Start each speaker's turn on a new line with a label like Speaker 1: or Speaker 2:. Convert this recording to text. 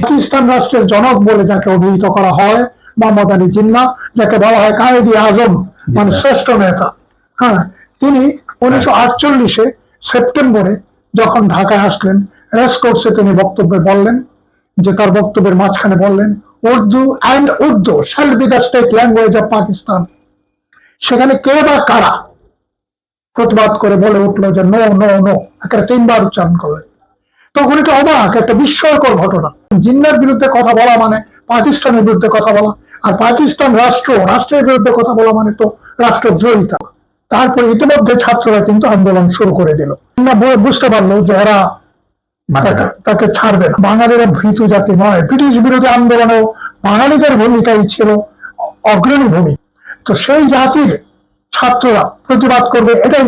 Speaker 1: পাকিস্তান রাষ্ট্রের জনক বলে যাকে অভিহিত করা হয় মোহাম্মদ আলী জিন্নাহ, যাকে বলা হয় কায়েদ আজম, মানে শ্রেষ্ঠ নেতা, হ্যাঁ, তিনি 1948 সেপ্টেম্বরে যখন ঢাকায় আসলেন, রেসকোর্সে তিনি বক্তব্যে বললেন যে, তার বক্তব্যের মাঝখানে বললেন, Urdu shall be the state language of Pakistan. সেখানে কে বা কারা প্রতিবাদ করে বলে উঠলো যে নো নো নো, একটা 3বার উচ্চারণ করলেন। তখন এটা অবাক, একটা বিস্ময়কর ঘটনা। জিন্নাহর বিরুদ্ধে কথা বলা মানে পাকিস্তানের বিরুদ্ধে কথা বলা, আর পাকিস্তান রাষ্ট্রের বিরুদ্ধে কথা বলা মানে তো রাষ্ট্রদ্রোহিতা। তারপরে ইতিমধ্যে ছাত্ররা কিন্তু আন্দোলন শুরু করে দিল। বুঝতে পারলো যে এরা তাকে ছাড়বে না। বাঙালিরা ভীতু জাতি নয়। ব্রিটিশ বিরোধী আন্দোলনেও বাঙালিদের ভূমিকাই ছিল অগ্রণী ভূমিকা। তো সেই জাতির ছাত্ররা প্রতিবাদ করবে, এটাই